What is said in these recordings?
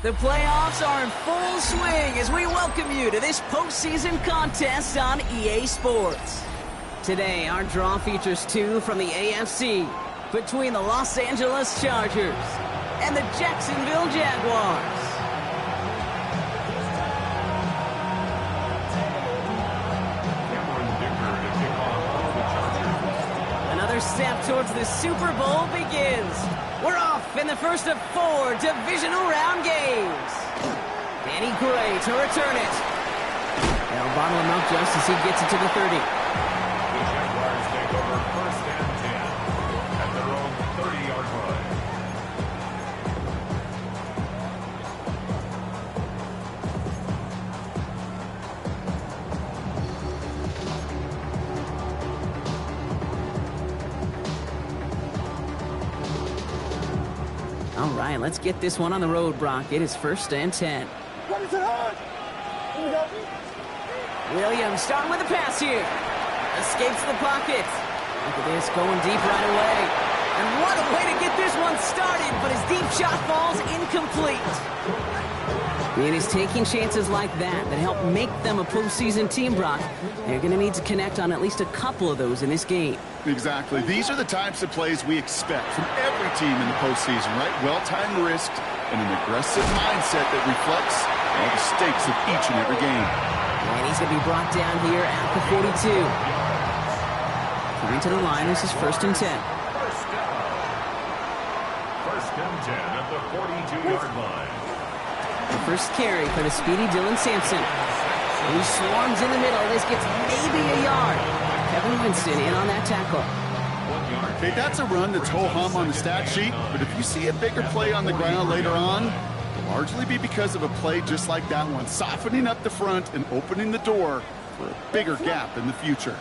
The playoffs are in full swing as we welcome you to this postseason contest on EA Sports. Today, our draw features two from the AFC between the Los Angeles Chargers and the Jacksonville Jaguars. Another step towards the Super Bowl begins. We're off in the first of 4 divisional round games. Danny Gray to return it. They'll bottle him up just as he gets it to the 30. The Jaguars take over first and 10 at their own 30-yard line. All right, let's get this one on the road, Brock. It is first and 10. Williams starting with a pass here. Escapes the pocket. Look at this, going deep right away. And what a way to get this one started, but his deep shot falls incomplete. It is taking chances like that help make them a postseason team, Brock. They're going to need to connect on at least a couple of those in this game. Exactly. These are the types of plays we expect from every team in the postseason, right? Well-timed risked and an aggressive mindset that reflects all the stakes of each and every game. And he's going to be brought down here at the 42. Coming to the line, this is first and 10. First and 10 at the 42-yard line. The first carry for the speedy Dylan Sampson. He swarms in the middle. This gets maybe a yard. Kevin Winston in on that tackle. Okay, that's a run that's ho-hum on the stat sheet, but if you see a bigger play on the ground later on, it'll largely be because of a play just like that one, softening up the front and opening the door for a bigger gap in the future.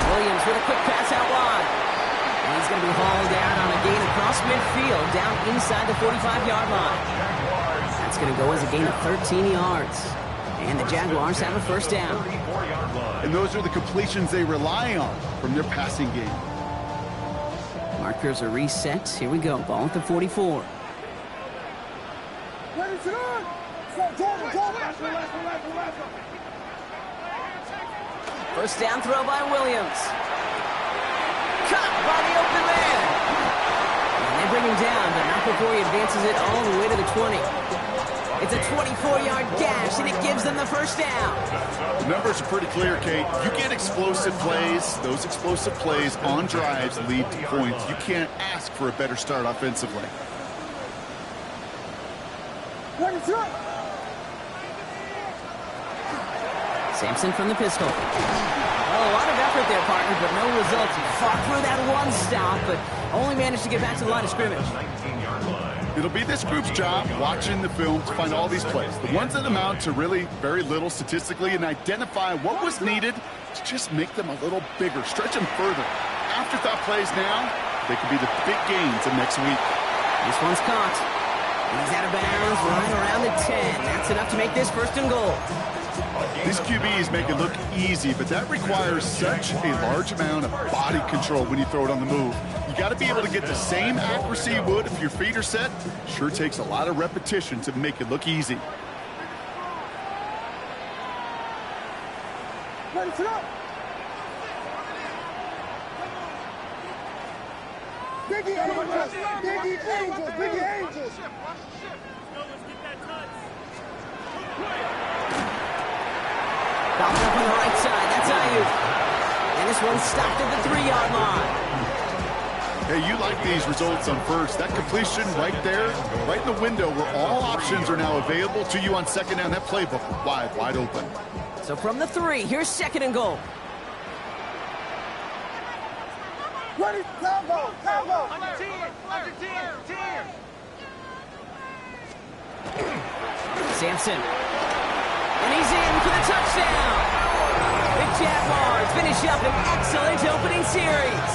Williams with a quick pass out wide. And he's going to be hauled down on a gain across midfield, down inside the 45-yard line. That's going to go as a gain of 13 yards. And the Jaguars have a first down. And those are the completions they rely on from their passing game. Markers are reset. Here we go. Ball at the 44. First down throw by Williams. Caught by the open man. And they bring him down, but not before he advances it all the way to the 20. It's a 24-yard gash, and it gives them the first down. The numbers are pretty clear, Kate. You get explosive plays. Those explosive plays on drives lead to points. You can't ask for a better start offensively. Sampson from the pistol. Oh, a lot of effort there, partner, but no results. He fought through that one stop, but only managed to get back to the line of scrimmage. It'll be this group's job watching the film to find all these plays, the ones that amount to really very little statistically, and identify what was needed to just make them a little bigger, stretch them further. Afterthought plays now, they could be the big gains of next week. This one's caught. He's out of bounds right around the 10. That's enough to make this first and goal. These QBs make it look easy, but that requires such a large amount of body control when you throw it on the move. You got to be able to get the same accuracy you would if your feet are set. Sure takes a lot of repetition to make it look easy. Biggie Angels! Biggie Angels! Biggie Angels! Ball up on the right side. That's Ayuk. And this one's stopped at the 3-yard line. Hey, you like these results on first. That completion right there, right in the window where all options are now available to you on second down. That playbook wide open. So from the 3, here's second and goal. Ready? Combo! Combo! Under 10! Under 10! 10! Sampson. And he's in for the touchdown. The Jaguars finish up an excellent opening series.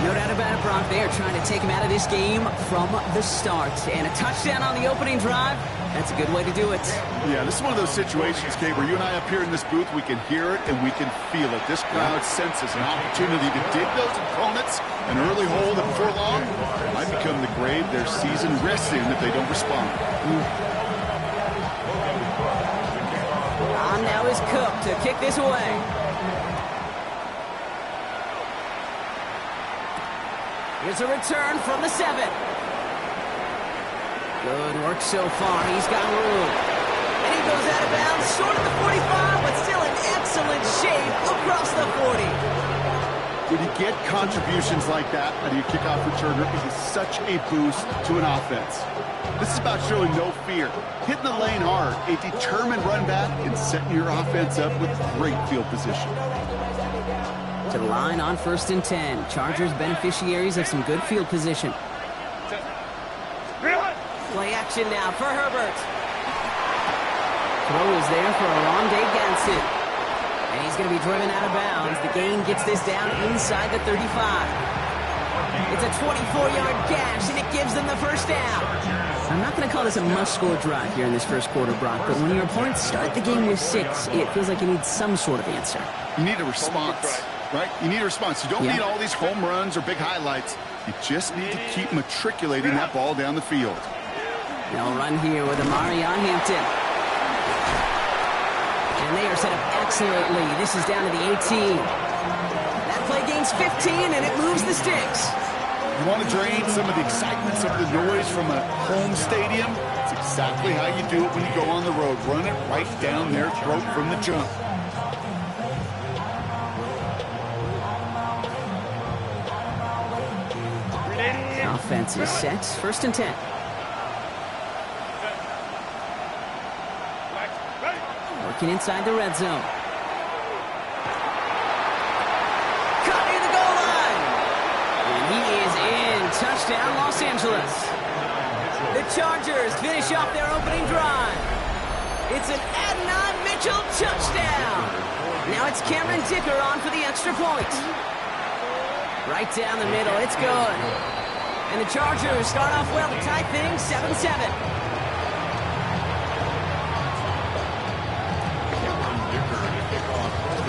No doubt about it, Brock. They are trying to take him out of this game from the start. And a touchdown on the opening drive, that's a good way to do it. Yeah, this is one of those situations, Kate, where you and I up here in this booth, we can hear it and we can feel it. This crowd senses an opportunity to dig those opponents an early hole that before long might become the grave their season rests in if they don't respond. On now is Cook to kick this away. Here's a return from the 7. Good work so far. He's got room. And he goes out of bounds, short of the 45, but still in excellent shape across the 40. When you get contributions like that out of your kickoff returner, it is such a boost to an offense. This is about showing no fear, hitting the lane hard, a determined run back, and setting your offense up with great field position. To the line on 1st and 10. Chargers beneficiaries of some good field position. Play action now for Herbert. Throw is there for Arondé Ganson. And he's going to be driven out of bounds. The gain gets this down inside the 35. It's a 24-yard gash, and it gives them the first down. I'm not going to call this a must-score drive here in this first quarter, Brock, but when your opponents start the game with 6, it feels like you need some sort of answer. You need a response, right? You need a response. You don't need all these home runs or big highlights. You just need to keep matriculating that ball down the field. They'll run here with Amari on Hampton. And they are set up excellently. This is down to the 18. That play gains 15, and it moves the sticks. You want to drain some of the excitement, some of the noise from a home stadium? It's exactly how you do it when you go on the road. Run it right down their throat from the jump. Offense is set. 1st and 10. Working inside the red zone. Caught near the goal line. And he is in. Touchdown, Los Angeles. The Chargers finish off their opening drive. It's an Adnan Mitchell touchdown. Now it's Cameron Dicker on for the extra point. Right down the middle. It's good. And the Chargers start off well to tie things 7-7.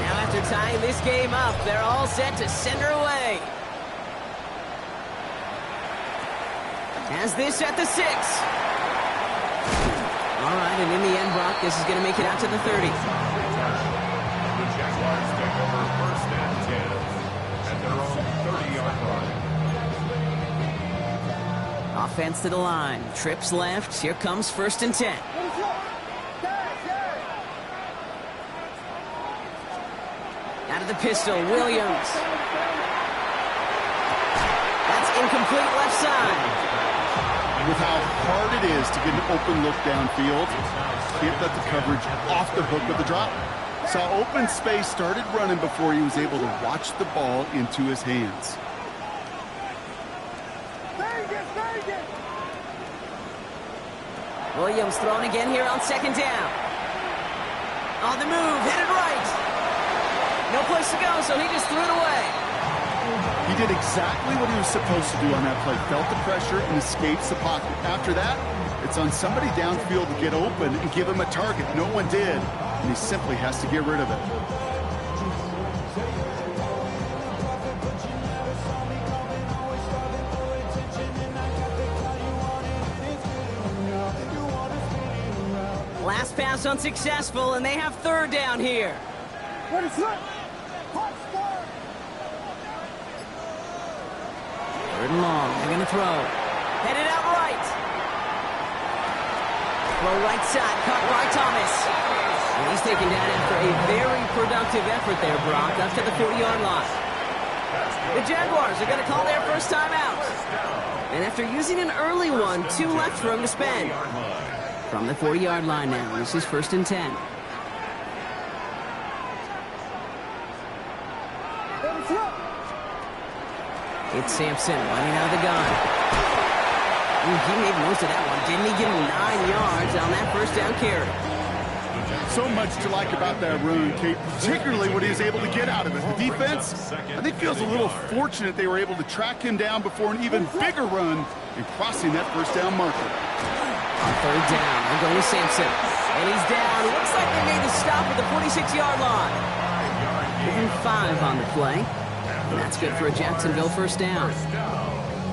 Now after tying this game up, they're all set to send her away. Has this at the 6. All right, and in the end, Brock, this is going to make it out to the 30. The Jaguars take over 1st and 10 at their own 30-yard line. Offense to the line. Trips left. Here comes 1st and 10. Out of the pistol, Williams. That's incomplete left side. With how hard it is to get an open look downfield, can't let the coverage off the hook with the drop. Saw open space, started running before he was able to watch the ball into his hands. Williams thrown again here on 2nd down. On the move, headed right. No place to go, so he just threw it away. He did exactly what he was supposed to do on that play. Felt the pressure and escapes the pocket. After that, it's on somebody downfield to get open and give him a target. No one did, and he simply has to get rid of it. Last pass unsuccessful, and they have 3rd down here. Third and long. They're going to throw. Headed out right. Throw right side. Caught by Thomas. And he's taken down after a very productive effort there, Brock, up to the 40-yard line. The Jaguars are going to call their first time out. And after using an early one, 2 left for him to spend. From the 40-yard line now. This is 1st and 10. It's Sampson running out of the gun. Ooh, he made most of that one, didn't he? Give him 9 yards on that first down carry. The So much to like about that run, Kate, particularly what he was able to get out of it. The defense, I think, feels a little fortunate they were able to track him down before an even bigger run and crossing that first down marker. On third down, they're going with Sampson. And he's down. Looks like they made the stop at the 46-yard line. Giving 5 on the play. And that's good for a Jacksonville first down.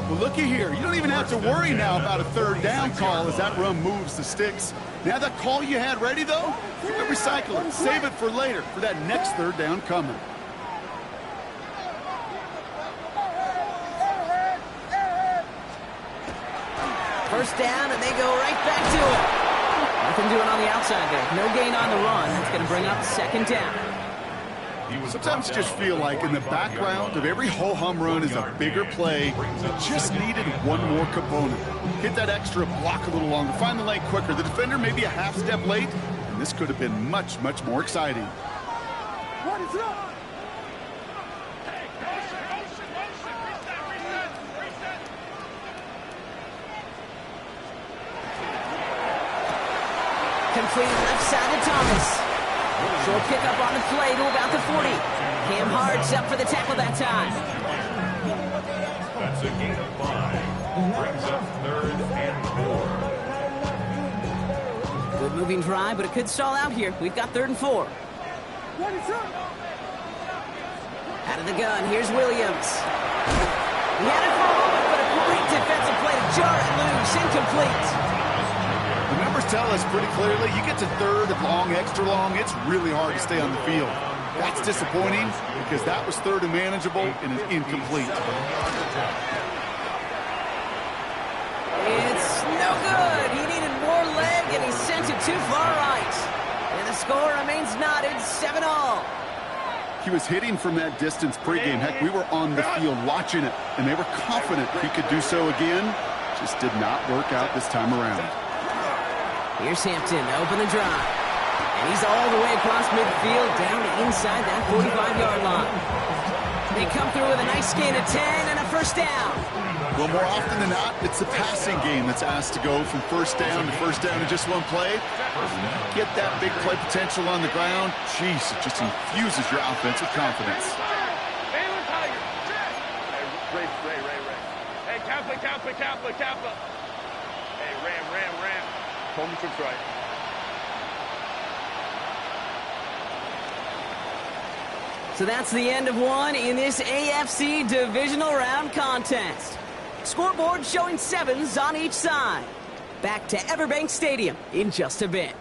Well, looky here. You don't even have to worry now about a third down call as that run moves the sticks. Now that call you had ready, though, you can recycle it. Save it for later for that next third down coming. First down, and they go right back to it. Nothing doing on the outside there. No gain on the run. That's going to bring up second down. Sometimes you just feel like in the background of every ho-hum run is a bigger play. You just needed one more component. Hit that extra block a little longer. Find the lane quicker. The defender may be a half step late, and this could have been much, much more exciting. What is up? Completed left side to Thomas. Short pickup on the play to about the 40. Cam Hart's up for the tackle that time. That's a gain of 5. Brings up third and 4. Good moving drive, but it could stall out here. We've got third and 4. What is up? Out of the gun, here's Williams. He had it for a moment, but a great defensive play to jar it loose. Incomplete. The numbers tell us pretty clearly, you get to third and long, extra long, it's really hard to stay on the field. That's disappointing because that was third and manageable and an incomplete. It's no good. He needed more leg, and he sent it too far right. And the score remains knotted, 7-all. He was hitting from that distance pregame. Heck, we were on the field watching it, and they were confident he could do so again. Just did not work out this time around. Here's Hampton to open the drive. And he's all the way across midfield down to inside that 45-yard line. They come through with a nice gain of 10 and a first down. Well, more often than not, it's the passing game that's asked to go from first down in just one play. Get that big play potential on the ground. Jeez, it just infuses your offense with confidence. Hey, Kappa. Hey, Ram. Hold me to right. So that's the end of one in this AFC divisional round contest. Scoreboard showing 7s on each side. Back to Everbank Stadium in just a bit.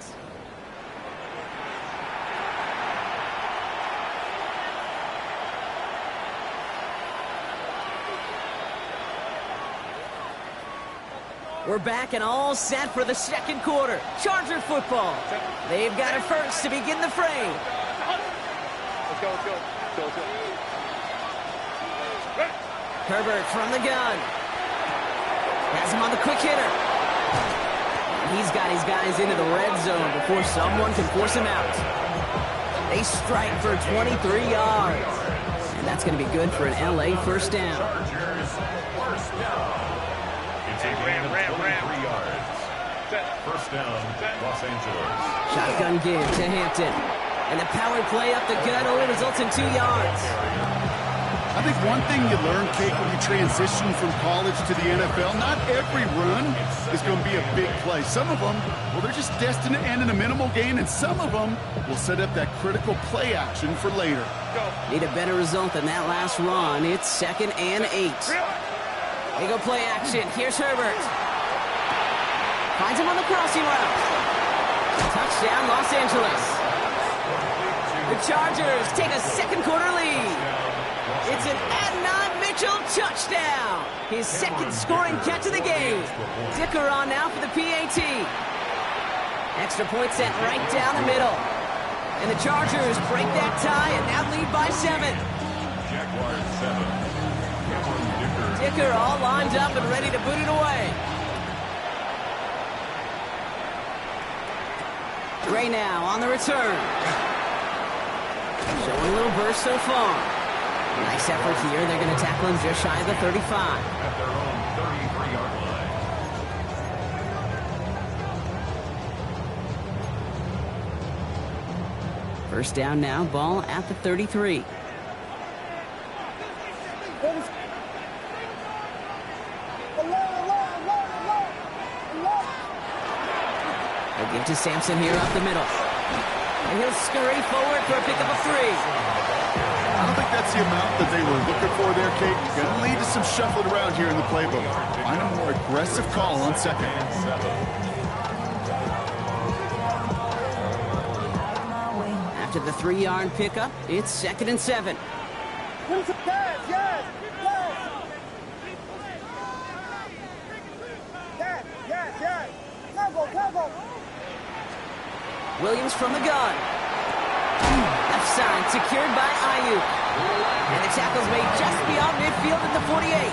We're back and all set for the second quarter. Charger football. They've got it first to begin the frame. Let's go. Herbert from the gun. Has him on the quick hitter. He's got his guys into the red zone before someone can force him out. They strike for 23 yards. And that's going to be good for an LA first down. Ram. 3 yards. First down, Los Angeles. Shotgun give to Hampton. And the power play up the gut only results in 2 yards. I think one thing you learn, Kate, when you transition from college to the NFL, not every run is going to be a big play. Some of them, well, they're just destined to end in a minimal gain, and some of them will set up that critical play action for later. Need a better result than that last run. It's 2nd and 8. They go play action. Here's Herbert. Finds him on the crossing route. Touchdown, Los Angeles. The Chargers take a second quarter lead. It's an Adnan Mitchell touchdown. His second scoring catch of the game. Dicker on now for the PAT. Extra point sent right down the middle. And the Chargers break that tie and now lead by 7. Jaguars 7. Dicker all lined up and ready to boot it away. Gray now on the return. Showing a little burst so far. Nice effort here. They're going to tackle him just shy of the 35. At their own 33-yard line. First down now, ball at the 33. They'll give to Sampson here up the middle. And he'll scurry forward for a pickup of 3. I don't think that's the amount that they were looking for there, Kate. Gonna lead to some shuffling around here in the playbook. Find a more aggressive call on second. After the 3-yard pickup, it's 2nd and 7. Williams from the gun. Left side secured by Ayuk. And the tackle's made just beyond midfield at the 48.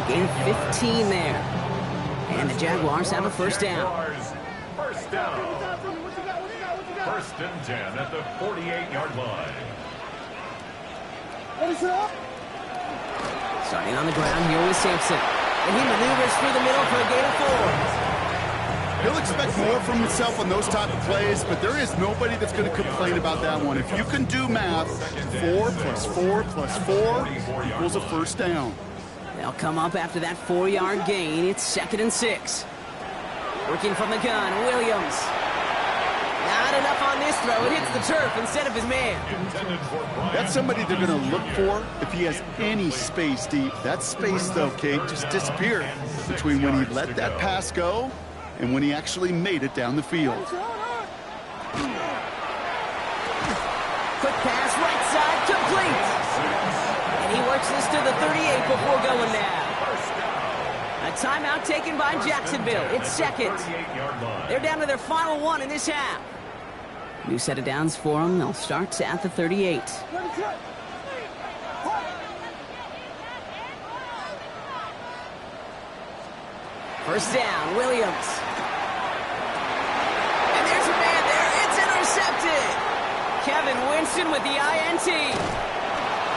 Gain 15 there. And the Jaguars have a first down. First down. 1st and 10 at the 48-yard line. Starting on the ground here with Sampson. And he maneuvers through the middle for a gain of 4. He'll expect more from himself on those type of plays, but there is nobody that's going to complain about that one. If you can do math, 4 plus 4 plus 4 equals a first down. They'll come up after that 4-yard gain. It's 2nd and 6. Working from the gun, Williams. Not enough on this throw. It hits the turf instead of his man. That's somebody they're going to look for if he has any space deep. That space, though, Kate, just disappeared between when he let that pass go and when he actually made it down the field. Quick pass, right side, complete. And he works this to the 38 before going now. A timeout taken by Jacksonville. It's 2nd. They're down to their final 1 in this half. New set of downs for them. They'll start at the 38. First down, Williams. And there's a man there. It's intercepted. Kevin Winston with the INT.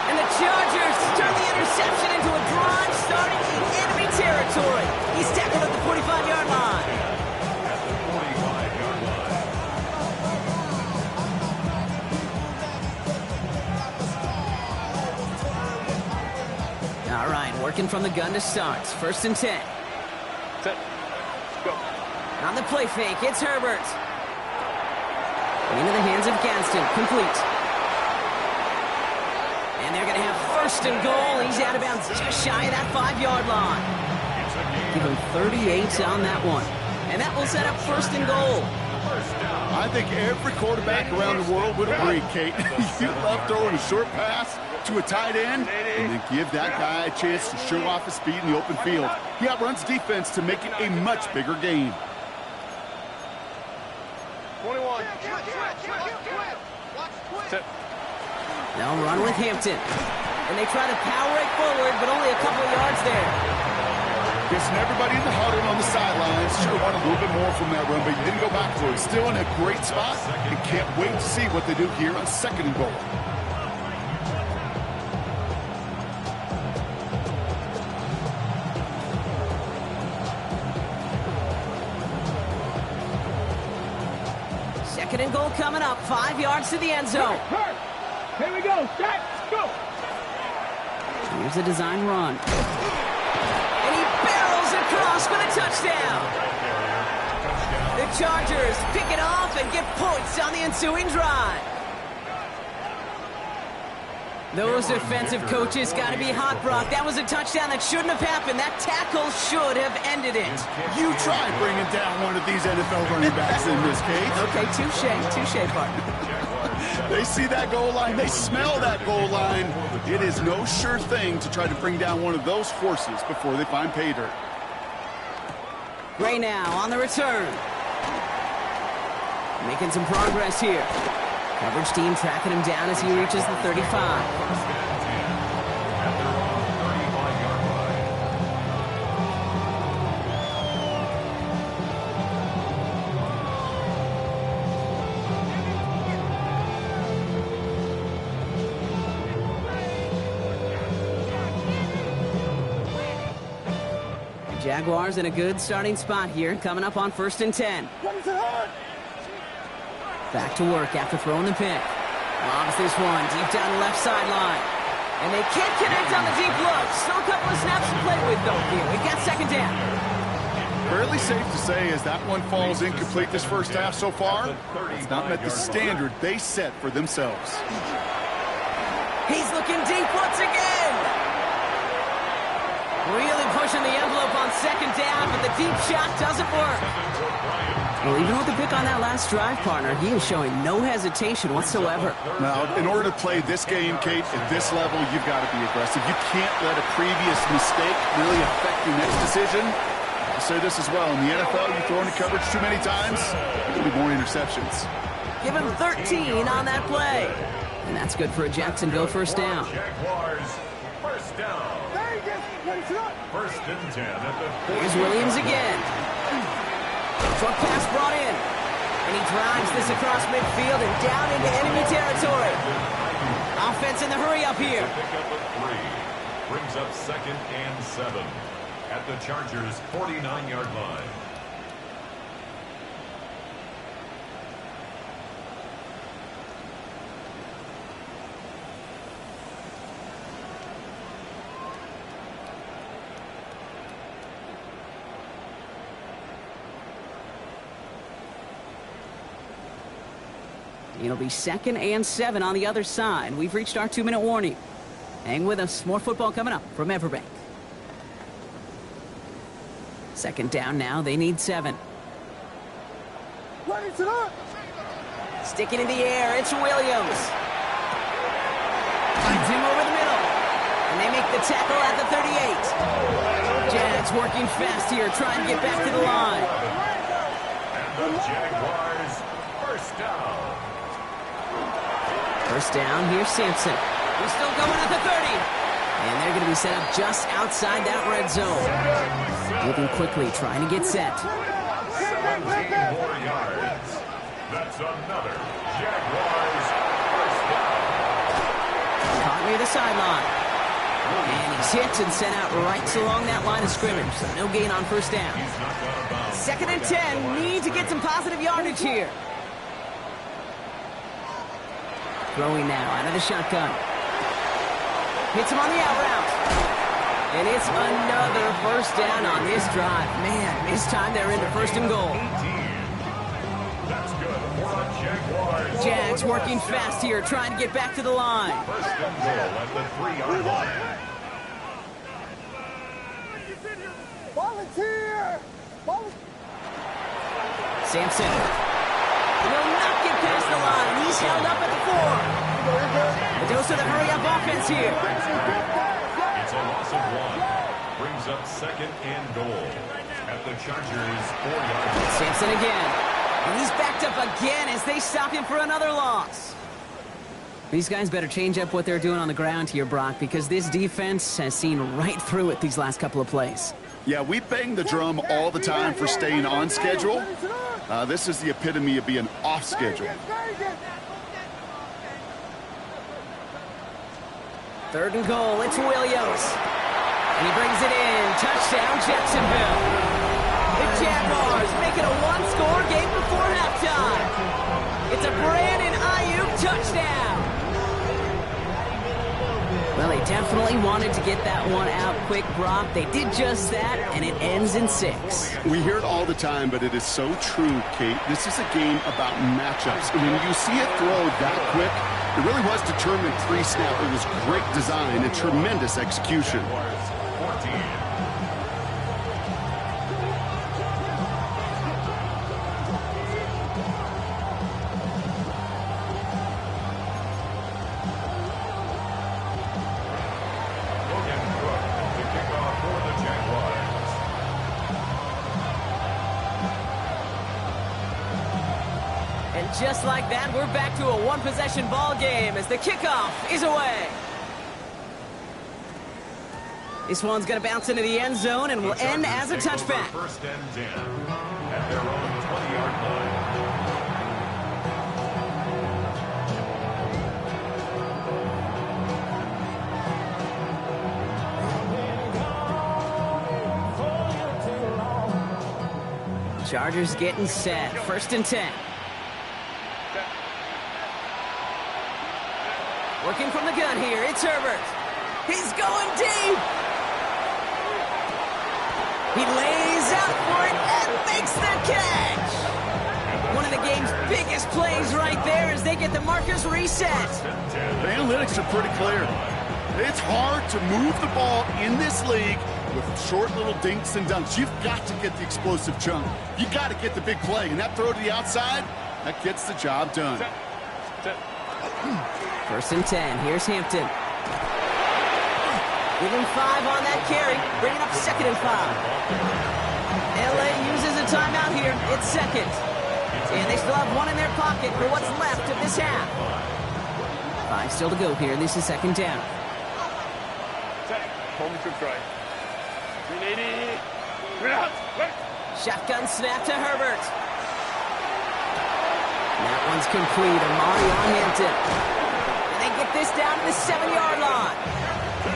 And the Chargers turn the interception into a drive starting in enemy territory. He's tackled at the 45-yard line. All right, working from the gun to start. 1st and 10. Set. Go. On the play fake, it's Herbert. Into the hands of Gadsden, complete. And they're going to have 1st and goal. He's out of bounds just shy of that 5-yard line. Give him 38 on that one. And that will set up 1st and goal. I think every quarterback around the world would agree, Kate. You love throwing a short pass to a tight end and then give that guy a chance to show off his speed in the open field. He outruns defense to make it a much bigger game. 21. Set. They'll run with Hampton. And they try to power it forward, but only a couple of yards there. Guessing everybody in the huddle on the sidelines should have wanted a little bit more from that run, but he didn't go back for it. Still in a great spot and can't wait to see what they do here on 2nd and goal. Second and goal coming up. 5 yards to the end zone. Here we go. Set. Go. Here's a design run. And he barrels across for the touchdown. The Chargers pick it off and get points on the ensuing drive. Those defensive coaches got to be hot, Brock. That was a touchdown that shouldn't have happened. That tackle should have ended it. You try bringing down one of these NFL running backs in this case. Okay, touche, partner. They see that goal line. They smell that goal line. It is no sure thing to try to bring down one of those forces before they find pay dirt. Gray now on the return. Making some progress here. Coverage team tracking him down as he reaches the 35. Jaguars in a good starting spot here, coming up on 1st and 10. Back to work after throwing the pick. Lobs this one deep down the left sideline. And they can't connect on the deep look. Still a couple of snaps to play with, though, here. We've got second down. Fairly safe to say as that one falls incomplete this first half so far, it's not met the standard they set for themselves. He's looking deep once again. Really pushing the envelope on second down, but the deep shot doesn't work. Well, even with the pick on that last drive, partner, he is showing no hesitation whatsoever. Now, in order to play this game, Kate, at this level, you've got to be aggressive. You can't let a previous mistake really affect your next decision. I'll say this as well. In the NFL, you throw into coverage too many times, there'll be more interceptions. Give him 13 on that play. And that's good for a Jacksonville first down. Jaguars, first down. First and 10 at the 40. Here's Williams again. Short pass brought in. And he drives this across midfield and down into enemy territory. Offense in the hurry up here. Pick up at 3. Brings up second and 7 at the Chargers' 49-yard line. It'll be second and 7 on the other side. We've reached our 2-minute warning. Hang with us. More football coming up from Everbank. Second down now. They need 7. Sticking in the air. It's Williams. Finds him over the middle. And they make the tackle at the 38. Jags working fast here, trying to get back to the line. And the Jaguars, first down. First down, here's Sampson. We're still going at the 30. And they're going to be set up just outside that red zone. Moving quickly, trying to get set. 17 more yards. That's another Jaguars first down. Caught near the sideline. And he's hit and sent out right along that line of scrimmage. So no gain on first down. Second and 10. Need to get some positive yardage here. Throwing now out of the shotgun. Hits him on the out route. And it's another first down on this drive. Man, this time they're into first and goal. 18. That's good for a Jaguars. Jags working fast here, trying to get back to the line. First and goal at the 3-yard line. Volunteer! Sampson will not get past the line. He's held up at the 4. A dose of the hurry-up offense here. It's a loss of 1. Brings up second and goal at the Chargers' 4-yard line. Sampson again. And he's backed up again as they stop him for another loss. These guys better change up what they're doing on the ground here, Brock, because this defense has seen right through it these last couple of plays. Yeah, we bang the drum all the time for staying on schedule. This is the epitome of being off schedule. Third and goal, it's Williams. And he brings it in. Touchdown, Jacksonville. The Jaguars make it a one-score game before halftime. It's a Brandon Ayuk touchdown. Well, they definitely wanted to get that one out quick, Brock. They did just that, and it ends in 6. We hear it all the time, but it is so true, Kate. This is a game about matchups. And when you see it throw that quick, it really was determined pre-snap. It was great design and tremendous execution. 14. Just like that, we're back to a one-possession ball game as the kickoff is away. This one's going to bounce into the end zone and will end as a touchback. First and 10 at their own 20-yard line. Chargers getting set. First and 10. Working from the gun here, it's Herbert. He's going deep. He lays out for it and makes the catch. One of the game's biggest plays right there as they get the markers reset. The analytics are pretty clear. It's hard to move the ball in this league with short little dinks and dunks. You've got to get the explosive chunk. You got to get the big play, and that throw to the outside, that gets the job done. First and 10. Here's Hampton. Give him 5 on that carry. Bringing up second and 5. LA uses a timeout here. It's second. And they still have 1 in their pocket for what's left of this half. 5 still to go here. This is second down. Shotgun snap to Herbert. That one's complete. Amari on Hampton. And they get this down to the 7-yard line.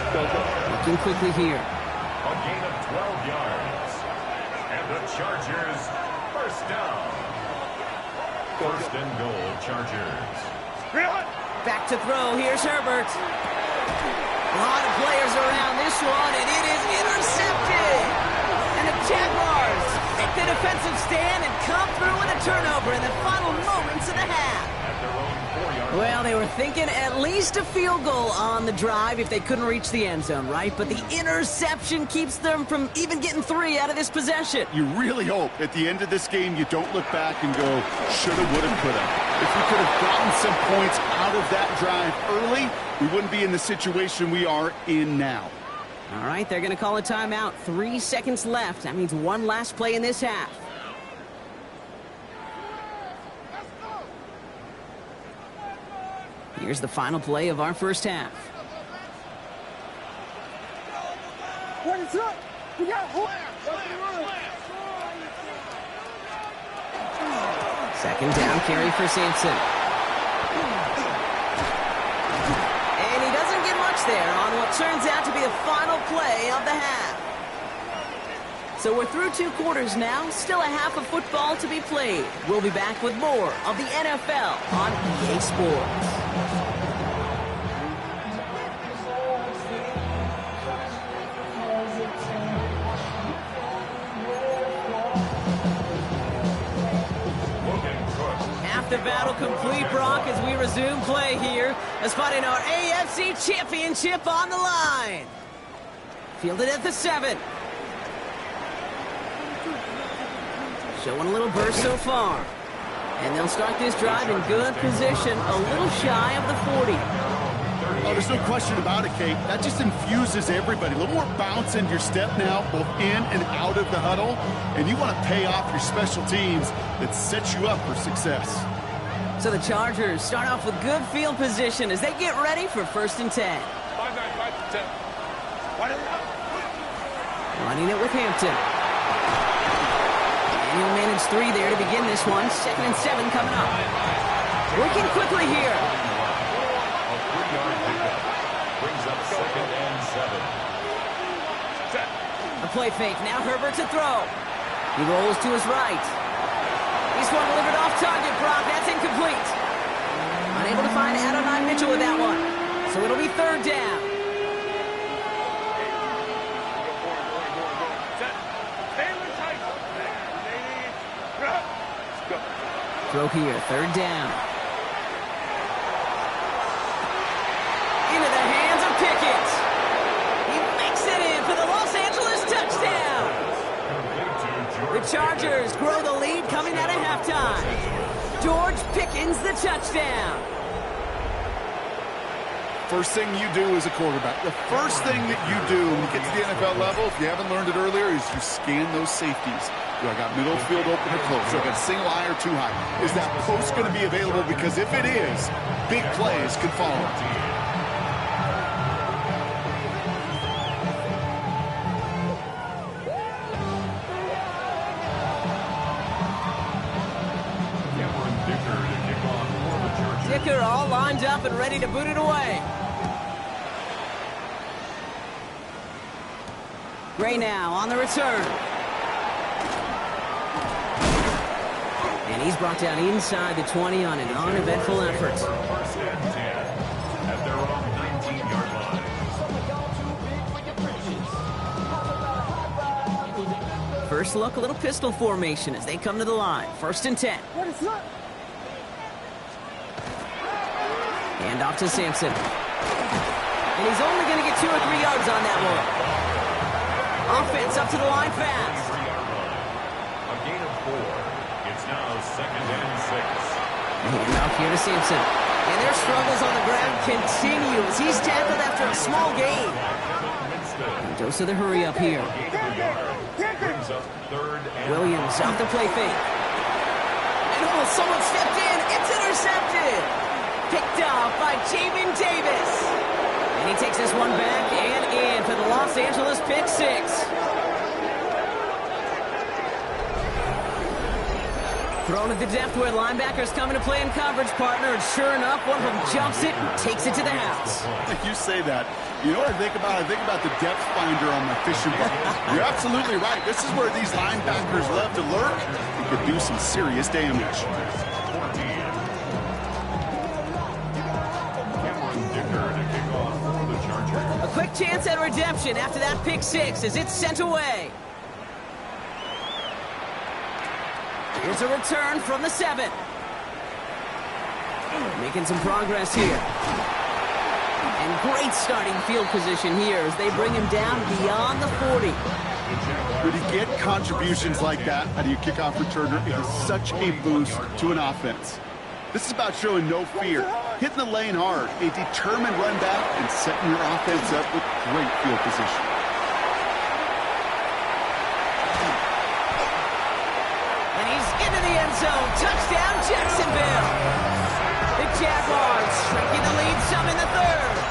Looking quickly here. A gain of 12 yards. And the Chargers first down. First and goal, Chargers. Back to throw. Here's Herbert. A lot of players around this one, and it is intercepted. And the Jaguars take the defensive stand and come through with a turnover in the final moments of the half. At their own 4-yard line. Well, they were thinking at least a field goal on the drive if they couldn't reach the end zone, right? But the interception keeps them from even getting 3 out of this possession. You really hope at the end of this game you don't look back and go, shoulda, woulda, coulda. If we could have gotten some points out of that drive early, we wouldn't be in the situation we are in now. All right, they're going to call a timeout. 3 seconds left. That means one last play in this half. Here's the final play of our first half. Second down carry for Sampson. And he doesn't get much there on what turns out to be the final play of the half. So we're through 2 quarters now. Still a half of football to be played. We'll be back with more of the NFL on EA Sports. The battle complete, Brock, as we resume play here, as fighting our AFC Championship on the line. Fielded at the 7. Showing a little burst so far. And they'll start this drive in good position, a little shy of the 40. Oh, there's no question about it, Kate. That just infuses everybody. A little more bounce in your step now, both in and out of the huddle. And you want to pay off your special teams that sets you up for success. So the Chargers start off with good field position as they get ready for first and 10. 5-9, 5-10. Running it with Hampton. And he'll manage 3 there to begin this one. Second and 7 coming up. Working quickly here. A 3-yard pickup. Brings up second and 7. A play fake. Now Herbert to throw. He rolls to his right. He's one delivered off target, Brock. That's incomplete. Unable to find Adonai Mitchell with that one. So it'll be third down. Throw here, third down. Into the hands of Pickett. He makes it in for the Los Angeles touchdown. The Chargers grow the lead coming out of halftime. George Pickens the touchdown. First thing you do as a quarterback, the first thing that you do when you get to the NFL level, if you haven't learned it earlier, is you scan those safeties. Do I got middle field open or close? Do I got single high or too high? Is that post going to be available? Because if it is, big plays could follow. Dicker all lined up and ready to boot it away. Gray now on the return. And he's brought down inside the 20 on an uneventful effort. First and 10 at their own First look, a little pistol formation as they come to the line. 1st and 10. Hand off to Sampson. And he's only going to get 2 or 3 yards on that one. Offense up to the line fast. A gain of 4. It's now 2nd and 6. Hand off here to Sampson. And their struggles on the ground continue as he's tackled after a small gain. And dose of the hurry up here. Brings up 3rd and Williams out the play fake. And oh, someone stepped in. It's intercepted. Picked off by Jamin Davis. And he takes this one back and in for the Los Angeles pick 6. Thrown at the depth where linebackers come into play in coverage, partner, and sure enough, one of them jumps it and takes it to the house. You say that. You know what I think about? I think about the depth finder on my fishing boat. You're absolutely right. This is where these linebackers love to lurk and could do some serious damage. A quick chance at redemption after that pick 6 as it's sent away. Here's a return from the 7. Making some progress here. And great starting field position here as they bring him down beyond the 40. When you get contributions like that out of your kickoff returner, it is such a boost to an offense. This is about showing no fear, hitting the lane hard, a determined run back, and setting your offense up with great field position. And he's into the end zone. Touchdown, Jacksonville. The Jaguars shrinking the lead some in the 3rd.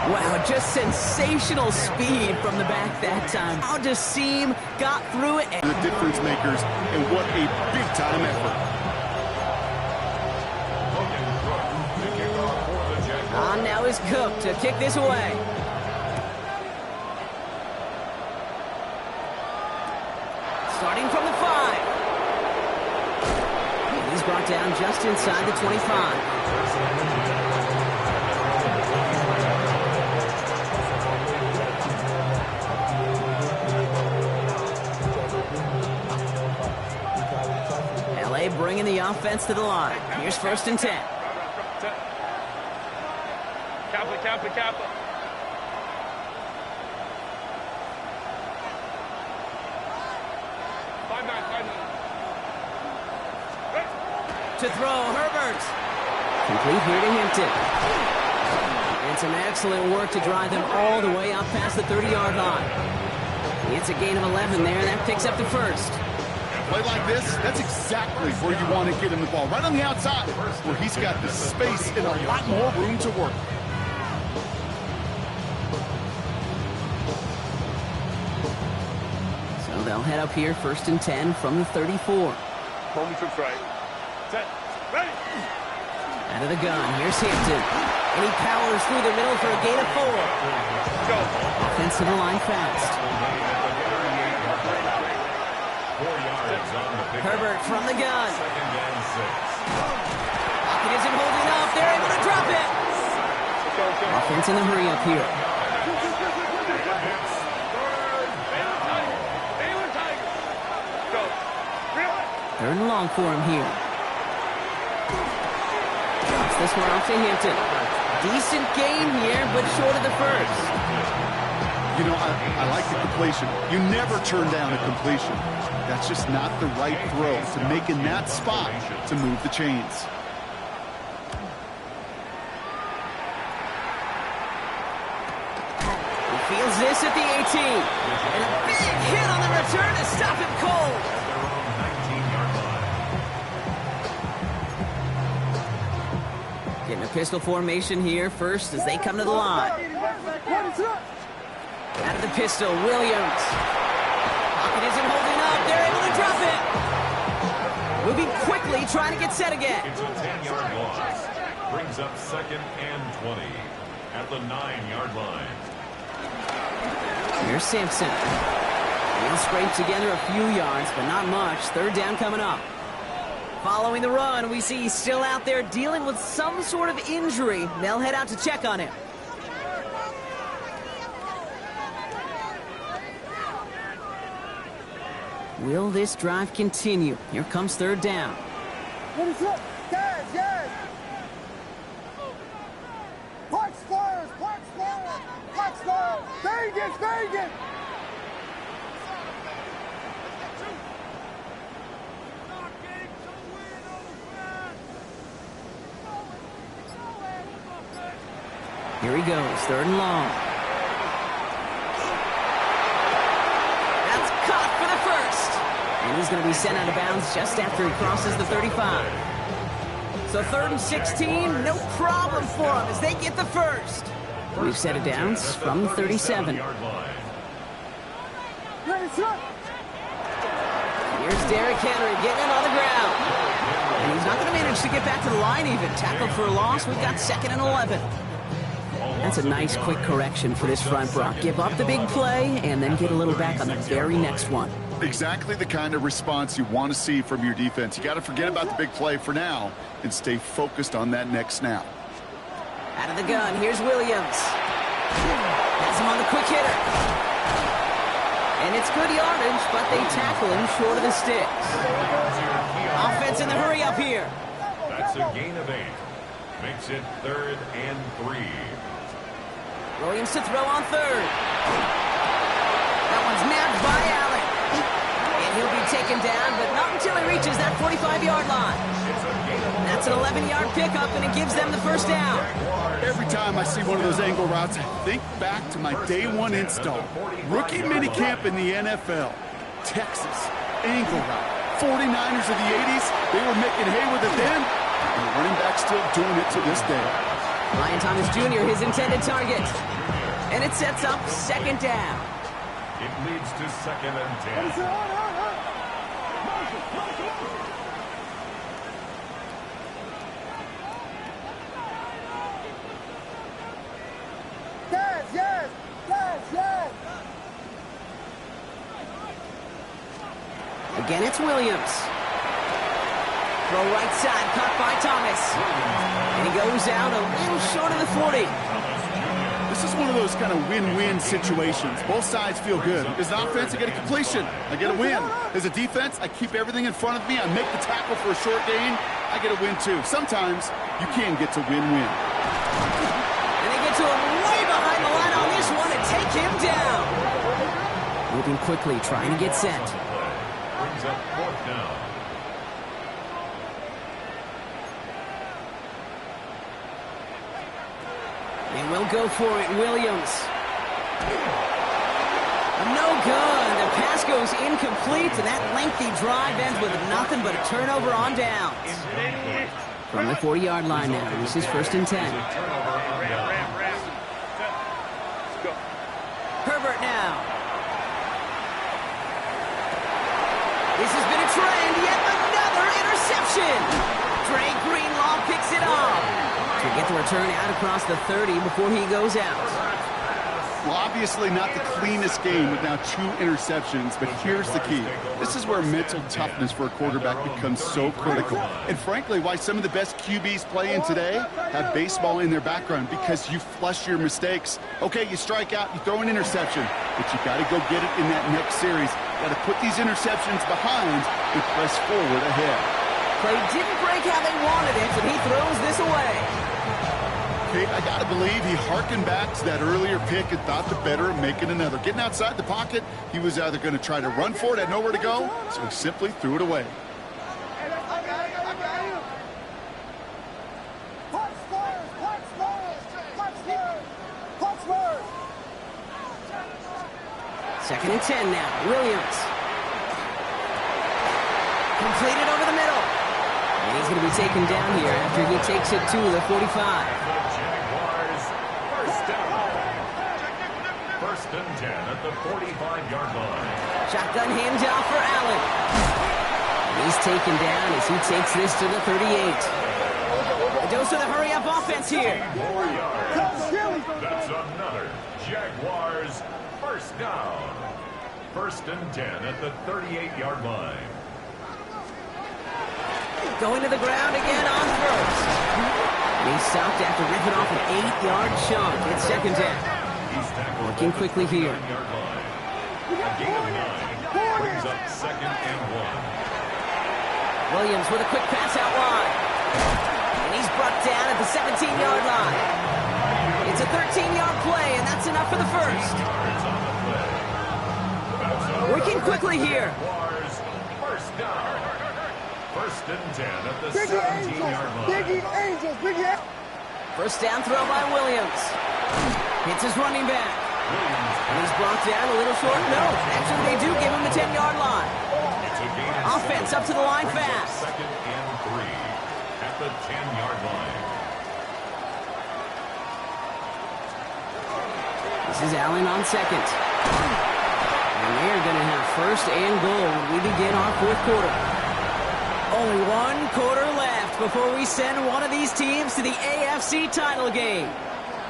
Wow, just sensational speed from the back that time. How Seam got through it. The difference makers, and what a big-time effort. On now is Cook to kick this away. Starting from the 5. And he's brought down just inside the 25. Bringing the offense to the line. Here's 1st and 10. Kappa. To throw, Herbert. Complete here to Hampton. And some excellent work to drive them all the way out past the 30-yard line. It's a gain of 11 there. That picks up the 1st. Play like this, that's exactly where you want to get him the ball. Right on the outside, where he's got the space and a lot more room to work. So they'll head up here, 1st and 10 from the 34. Home trips right. Set. Ready. Out of the gun, here's Hampton. And he powers through the middle for a gain of 4. Go. Offensive line fast. Herbert from the gun. 2nd and 6. Pocket isn't holding up. They're able to drop it. Offense in the hurry up here. Third and long for him here. Drops this one off to Hampton. Decent gain here, but short of the 1st. You know, I like the completion. You never turn down a completion. That's just not the right throw to make in that spot to move the chains. He feels this at the 18. And a big hit on the return to stop him cold. Getting a pistol formation here first as they come to the line. Out of the pistol, Williams. Pocket isn't holding up. They're able to drop it. Moving quickly, trying to get set again. It's a 10-yard loss. Brings up 2nd and 20 at the 9-yard line. Here's Sampson. He'll scrape together a few yards, but not much. 3rd down coming up. Following the run, we see he's still out there dealing with some sort of injury. They'll head out to check on him. Will this drive continue? Here comes third down. Yes, yes. Punch first, punch first, punch first. Vegas, Vegas. Here he goes, third and long. That's caught for the first. And he's going to be sent out of bounds just after he crosses the 35. So 3rd and 16, no problem for him as they get the first. We've set it down from 37. Here's Derrick Henry getting it on the ground. And he's not going to manage to get back to the line even. Tackled for a loss. We've got 2nd and 11. That's a nice quick correction for this front, Brock. Give up the big play and then get a little back on the very next one. Exactly the kind of response you want to see from your defense. You got to forget about the big play for now and stay focused on that next snap. Out of the gun, here's Williams. Has him on the quick hitter. And it's good yardage, but they tackle him short of the sticks. Offense in the hurry up here. That's a gain of 8. Makes it 3rd and 3. Williams to throw on 3rd. That one's nabbed by Allen. And he'll be taken down, but not until he reaches that 45-yard line. That's an 11-yard pickup, and it gives them the first down. Every time I see one of those angle routes, I think back to my day one install. Rookie minicamp in the NFL. Texas, angle route. 49ers of the 80s, they were making hay with it then, and the running back still doing it to this day. Ryan Thomas Jr., his intended target. And it sets up 2nd down. It leads to 2nd and 10. Yes, yes, yes, yes. Again, it's Williams. Throw right side, caught by Thomas. And he goes out a little short of the 40. This is one of those kind of win-win situations. Both sides feel good. As an offense, I get a completion. I get a win. As a defense, I keep everything in front of me. I make the tackle for a short gain. I get a win, too. Sometimes, you can get to win-win. And they get to him way behind the line on this one and take him down. Moving quickly, trying to get set. Brings up 4th down. They will go for it, Williams. No good. The pass goes incomplete, and that lengthy drive ends with nothing but a turnover on downs. From the 40-yard line now, this is 1st and 10. Herbert now. This has been a trend, yet another interception. Dre Greenlaw picks it up. To get the return out across the 30 before he goes out. Well, obviously not the cleanest game with now 2 interceptions, but here's the key. This is where mental toughness for a quarterback becomes so critical. And frankly, why some of the best QBs playing today have baseball in their background, because you flush your mistakes. Okay, you strike out, you throw an interception, but you got to go get it in that next series. Got to put these interceptions behind and press forward ahead. Play didn't break how they wanted it, and he throws this away. Kate, I got to believe he hearkened back to that earlier pick and thought the better of making another. Getting outside the pocket, he was either going to try to run for it, had nowhere to go, so he simply threw it away. Punch first, punch first, punch first, punch first. 2nd and 10 now. Williams. Completed over the middle. And he's going to be taken down here after he takes it to the 45. First and 10 at the 45-yard line. Shotgun handoff for Allen. He's taken down as he takes this to the 38. A dose of the hurry-up offense here. 4 yards. That's another Jaguars first down. First and 10 at the 38-yard line. Going to the ground again on first. He stopped after ripping off an 8-yard chunk. It's 2nd down. Working quickly here. gain of 9. Brings up 2nd and 1. Williams with a quick pass out wide. And he's brought down at the 17-yard line. It's a 13-yard play, and that's enough for the first. Working quickly here. First down. 1st and 10 at the Biggie 17-yard line. Biggie Angels, Biggie. First down throw by Williams. Hits his running back. And he's brought down a little short. No, actually they do give him the 10-yard line. Offense up to the line fast. 2nd and 3 at the 10-yard line. This is Allen on second. And they're going to have 1st and goal when we begin our 4th quarter. Only 1 quarter left before we send one of these teams to the AFC title game.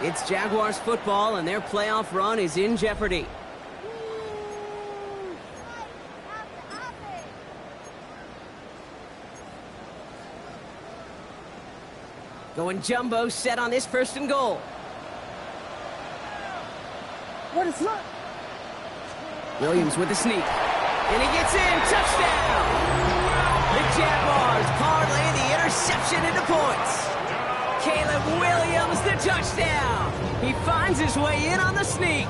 It's Jaguars football, and their playoff run is in jeopardy. Going jumbo set on this 1st and goal. What is that? Williams with the sneak. And he gets in. Touchdown! The Jaguars parlay the interception into points. Caleb Williams, the touchdown. He finds his way in on the sneak.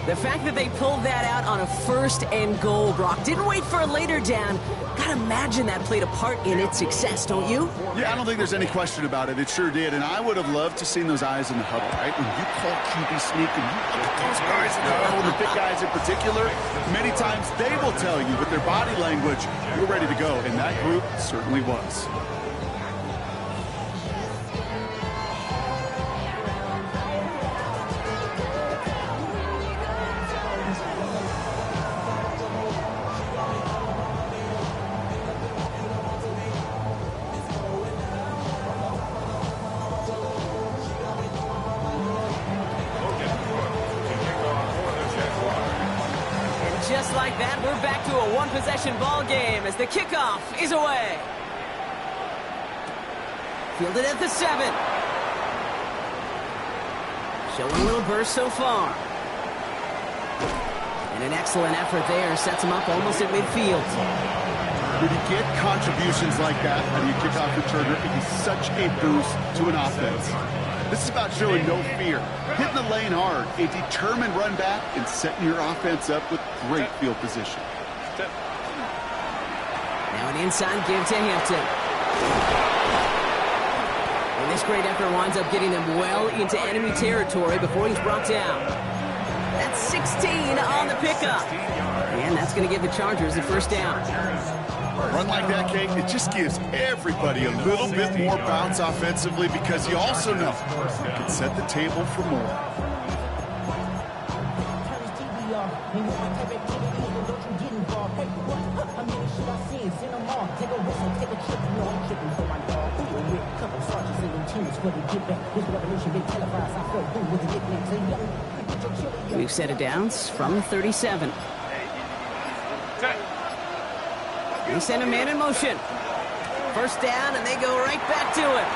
The fact that they pulled that out on a 1st and goal, Brock, didn't wait for a later down. Gotta imagine that played a part in its success, don't you? Yeah, I don't think there's any question about it. It sure did. And I would have loved to seen those eyes in the huddle, right? When you call QB sneak and you look at those guys in the huddle, the big guys in particular, many times they will tell you with their body language, you're ready to go. And that group certainly was. Just like that, we're back to a one-possession ball game as the kickoff is away. Fielded at the 7. Showing a little burst so far. And an excellent effort there sets him up almost at midfield. When you get contributions like that on your kickoff returner, it is such a boost to an offense. This is about showing no fear, hitting the lane hard, a determined run back, and setting your offense up with great field position. Now an inside give to Hampton. And this great effort winds up getting them well into enemy territory before he's brought down. That's 16 on the pickup. And that's going to give the Chargers the 1st down. A run like that, Kate, it just gives everybody a little bit more bounce offensively because you also know you can set the table for more. We've set it down from 37. They send a man in motion. 1st down, and they go right back to it.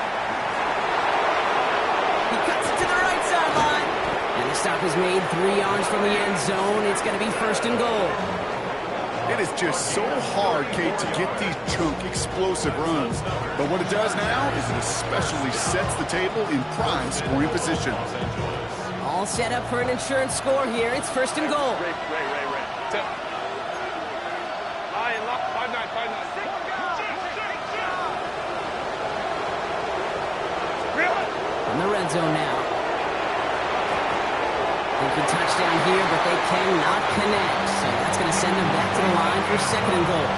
He cuts it to the right sideline. And the stop is made 3 yards from the end zone. It's going to be 1st and goal. It is just so hard, Kate, to get these chunk, explosive runs. But what it does now is it especially sets the table in prime scoring position. All set up for an insurance score here. It's 1st and goal. Ray. Lion, lock, 5-9. In the red zone now. Thinking touchdown here, but they cannot connect. So that's going to send them back to the line for 2nd and goal.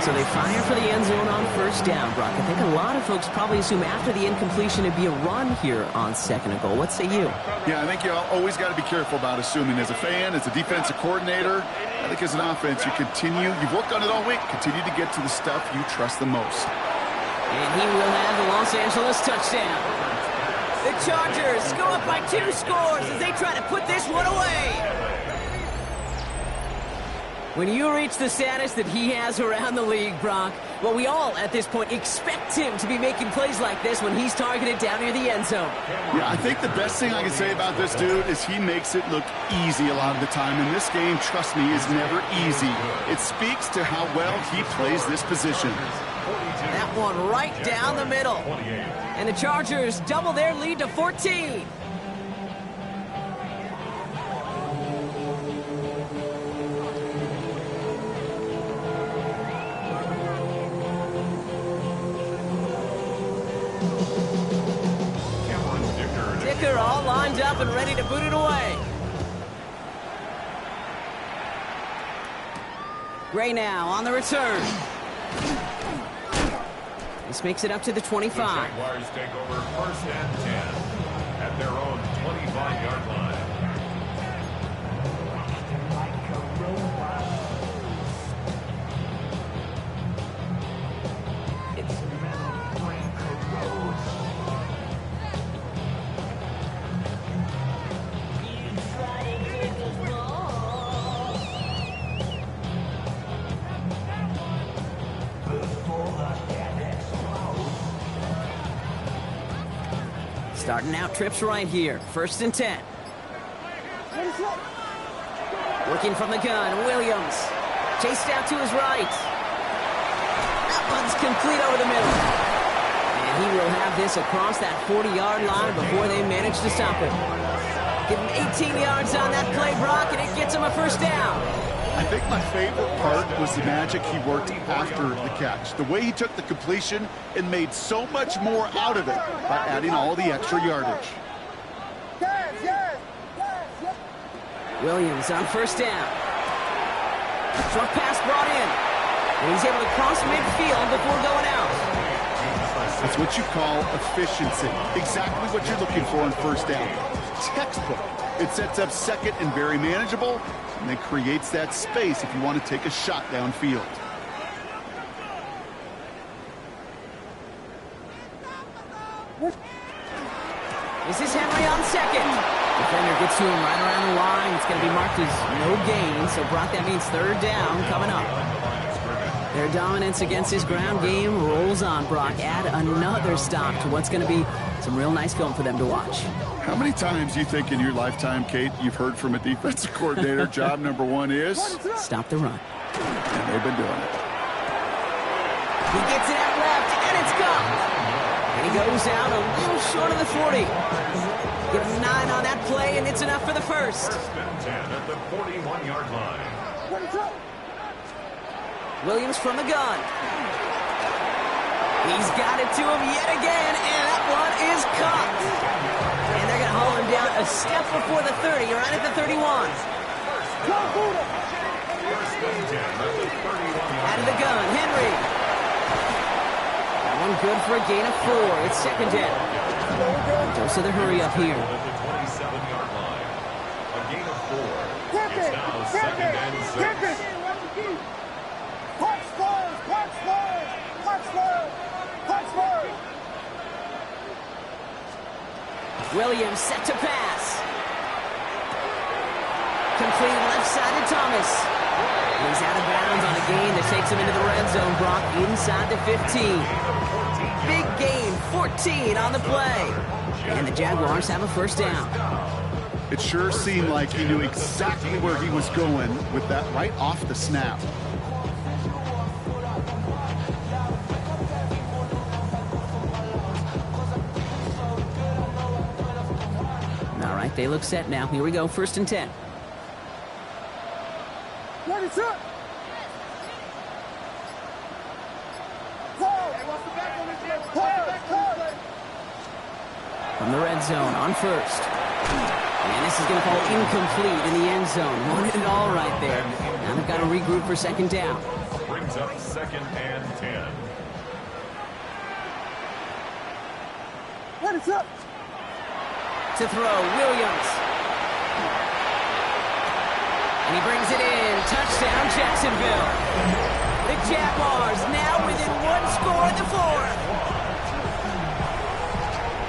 So they fire for the end zone on 1st down, Brock. I think a lot of folks probably assume after the incompletion it'd be a run here on 2nd and goal. What say you? Yeah, I think you always got to be careful about assuming. As a fan, as a defensive coordinator, I think as an offense, you've worked on it all week, continue to get to the stuff you trust the most. And he will have the Los Angeles touchdown. The Chargers go up by 2 scores as they try to put this one away. When you reach the status that he has around the league, Brock, Well, we all, at this point, expect him to be making plays like this when he's targeted down near the end zone. Yeah, I think the best thing I can say about this dude is he makes it look easy a lot of the time. And this game, trust me, is never easy. It speaks to how well he plays this position. That one right down the middle. And the Chargers double their lead to 14. Dicker all lined up and ready to boot it away. Gray now on the return. This makes it up to the 25. The Jaguars take over 1st and 10 at their own 25-yard line. Starting out trips right here. 1st and 10. Working from the gun, Williams. Chased out to his right. That one's complete over the middle. And he will have this across that 40-yard line before they manage to stop him. Give him 18 yards on that play, Brock, and it gets him a 1st down. I think my favorite part was the magic he worked after the catch. The way he took the completion and made so much more out of it by adding all the extra yardage. Williams on 1st down. Short pass brought in. And he's able to cross midfield before going out. That's what you call efficiency. Exactly what you're looking for in 1st down. Textbook. It sets up 2nd and very manageable, and then creates that space if you want to take a shot downfield. This is Henry on 2nd. Defender gets to him right around the line. It's going to be marked as no gain. So, Brock, that means 3rd down coming up. Their dominance against his ground game rolls on, Brock. Add another stop to what's going to be some real nice film for them to watch. How many times do you think in your lifetime, Kate, you've heard from a defensive coordinator, job number 1 is? Stop the run. And they've been doing it. He gets it out left, and it's gone. And he goes out a little short of the 40. Give him 9 on that play, and it's enough for the 1st. 1st and 10 at the 41-yard line. Williams from the gun. He's got it to him yet again, and that one is caught. And they're going to haul him down a step before the 30, right at the 31. 1st and 10 at the 31-yard Out of the gun, Henry. That one good for a gain of 4. It's 2nd down. Dose of the hurry up here. At the 27-yard line. A gain of 4. It's now 2nd and 6. Williams set to pass. Complete left side to Thomas. He's out of bounds on a gain that takes him into the red zone, Brock, inside the 15. Big gain, 14 on the play. And the Jaguars have a 1st down. It sure seemed like he knew exactly where he was going with that right off the snap. All right, they look set now. Here we go, 1st and 10. Ready, set. From the red zone on 1st. And this is going to fall incomplete in the end zone. Wanted it all right there. Now they've got to regroup for 2nd down. Brings up 2nd and 10. Ready, set. To throw, Williams. And he brings it in. Touchdown, Jacksonville. The Jaguars now within 1 score in the 4th.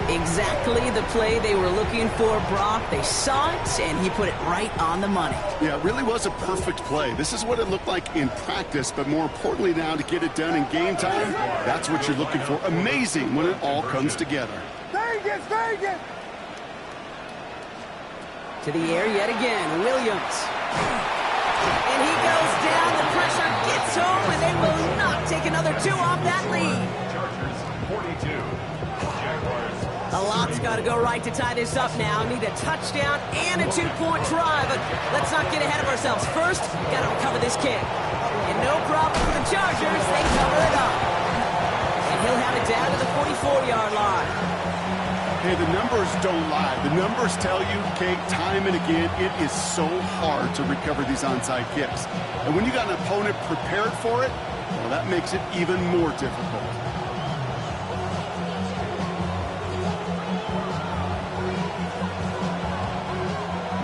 Exactly the play they were looking for, Brock. They saw it, and he put it right on the money. Yeah, it really was a perfect play. This is what it looked like in practice, but more importantly now to get it done in game time, that's what you're looking for. Amazing when it all comes together. Vegas, Vegas! To the air yet again, Williams. And he goes down, the pressure gets home, and they will not take another 2 off that lead. Chargers 42. Jaguars. A lot's got to go right to tie this up now. Need a touchdown and a 2-point try, but let's not get ahead of ourselves. First, got to recover this kick. And no problem for the Chargers. They cover it up. And he'll have it down to the 44-yard line. Hey, the numbers don't lie. The numbers tell you, Kate, time and again, it is so hard to recover these onside kicks. And when you got an opponent prepared for it, well, that makes it even more difficult.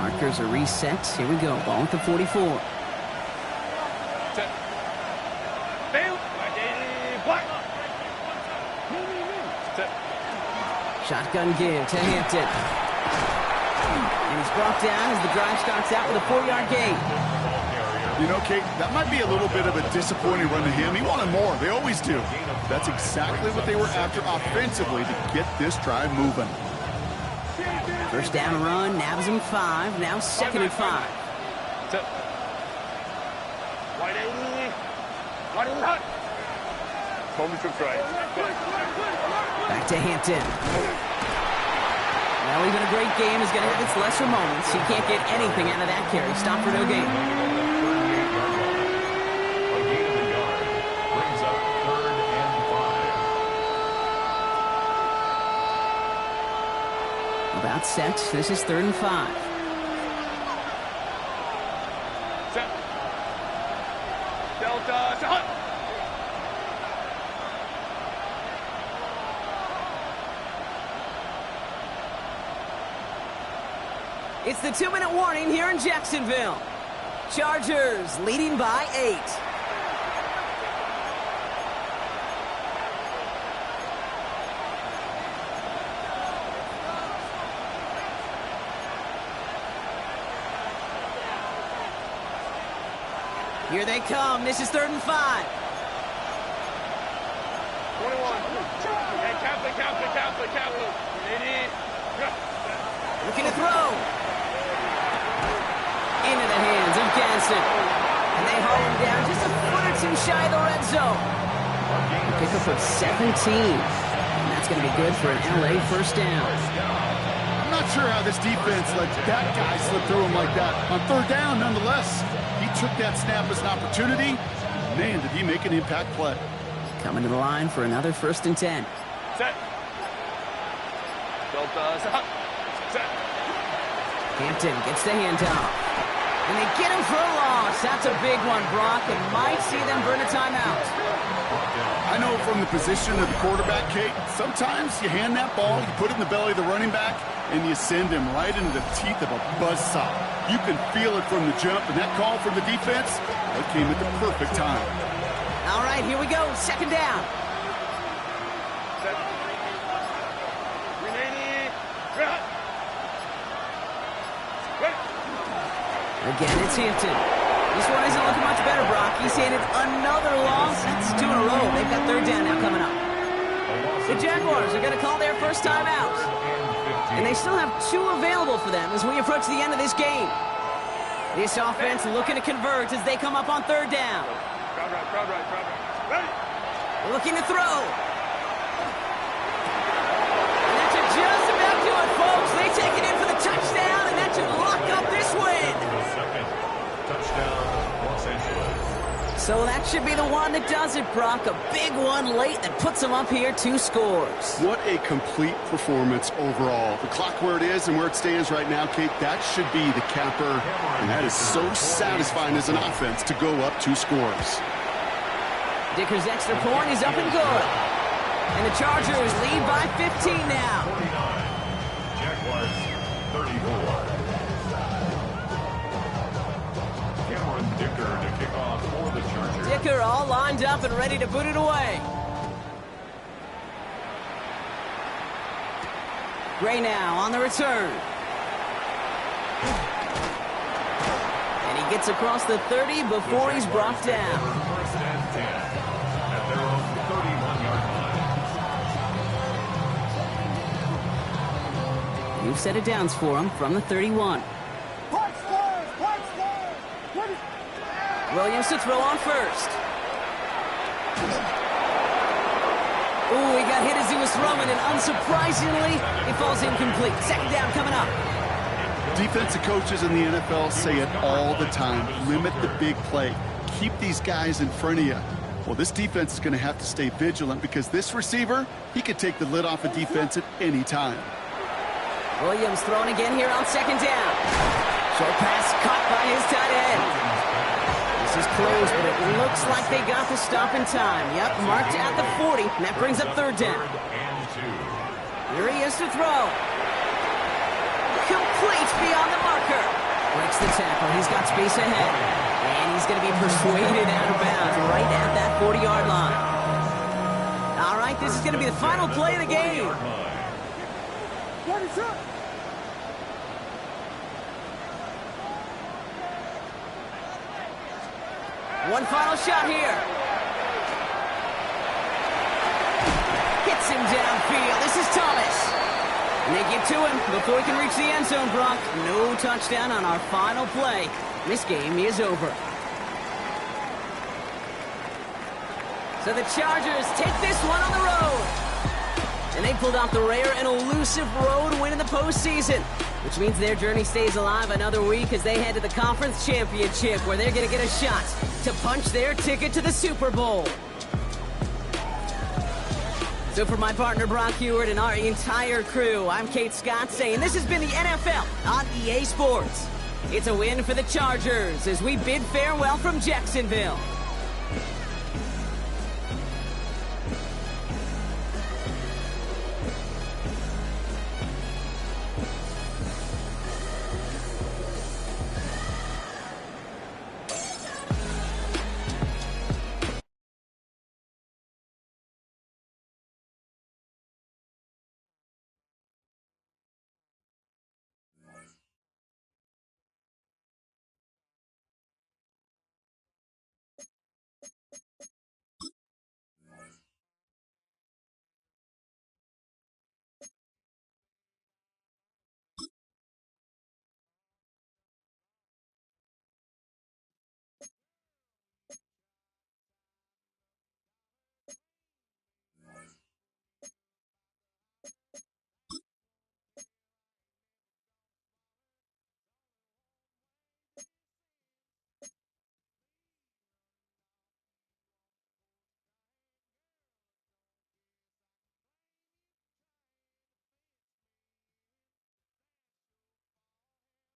Markers are reset. Here we go. Ball at the 44. Shotgun give to Hampton. And he's brought down as the drive starts out with a 4-yard gain. You know, Kate, that might be a little bit of a disappointing run to him. He wanted more. They always do. That's exactly what they were after offensively to get this drive moving. First down run, nabs him 5. Now 2nd and 5. Back to Hampton. Well, even a great game is going to have its lesser moments. He can't get anything out of that carry. Stop for no gain. A gain of a yard brings up 3rd and 5. About set. This is 3rd and 5. Set. Delta, shot. It's the 2-minute warning here in Jacksonville. Chargers leading by 8. Here they come. This is 3rd and 5. 21. Hey, Kaplan. Looking to throw. Into the hands of Ganson. And they haul him down just a foot or 2 shy of the red zone. Pick up of 17. And that's going to be good for an LA first down. I'm not sure how this defense let that guy slip through him like that. On 3rd down, nonetheless, he took that snap as an opportunity. Man, did he make an impact play. Coming to the line for another 1st and 10. Set. Delta, shot. Set. Hampton gets the handoff. And they get him for a loss. That's a big one, Brock, and might see them burn a timeout. I know from the position of the quarterback, Kate, sometimes you hand that ball, you put it in the belly of the running back, and you send him right into the teeth of a buzzsaw. You can feel it from the jump, and that call from the defense, that came at the perfect time. All right, here we go. 2nd down. Set. Remaining. Again, it's Hampton. This one isn't looking much better, Brock. He's handed another loss. That's 2 in a row. They've got 3rd down now coming up. The Jaguars are going to call their first time out. And they still have 2 available for them as we approach the end of this game. This offense looking to convert as they come up on 3rd down. Crowd right. Ready. Looking to throw. And that should just about do it, folks. They take it in for the touchdown, and that should lock up this win. 2nd touchdown, Los Angeles. So that should be the one that does it, Brock. A big one late that puts them up here 2 scores. What a complete performance overall. The clock where it is and where it stands right now, Kate, that should be the capper. And that is so satisfying as an offense to go up 2 scores. Dicker's extra point is up and good. And the Chargers lead by 15 now. 49. Jaguars 34. Dicker to kick off for the Chargers. Dicker all lined up and ready to boot it away. Gray now on the return. And he gets across the 30 before he's brought down. First and 10 at their own 31-yard line. New set of downs for him from the 31. Clock stars, clock stars. Ready. Williams to throw on first. Ooh, he got hit as he was throwing, and unsurprisingly, it falls incomplete. Second down coming up. Defensive coaches in the NFL say it all the time. Limit the big play. Keep these guys in front of you. Well, this defense is going to have to stay vigilant because this receiver, he could take the lid off a defense at any time. Williams throwing again here on second down. Short pass caught by his tight end. This is close, but it looks like they got the stop in time. Yep, marked at the 40, and that brings up third down. Here he is to throw. Complete beyond the marker. Breaks the tackle. He's got space ahead. And he's going to be persuaded out of bounds right at that 40-yard line. All right, this is going to be the final play of the game. Ready, set. One final shot here. Hits him downfield. This is Thomas. And they get to him before he can reach the end zone, Brock. No touchdown on our final play. This game is over. So the Chargers take this one on the road. And they pulled off the rare and elusive road win in the postseason, which means their journey stays alive another week as they head to the conference championship, where they're going to get a shot to punch their ticket to the Super Bowl. So for my partner Brock Heward and our entire crew, I'm Kate Scott saying this has been the NFL on EA Sports. It's a win for the Chargers as we bid farewell from Jacksonville.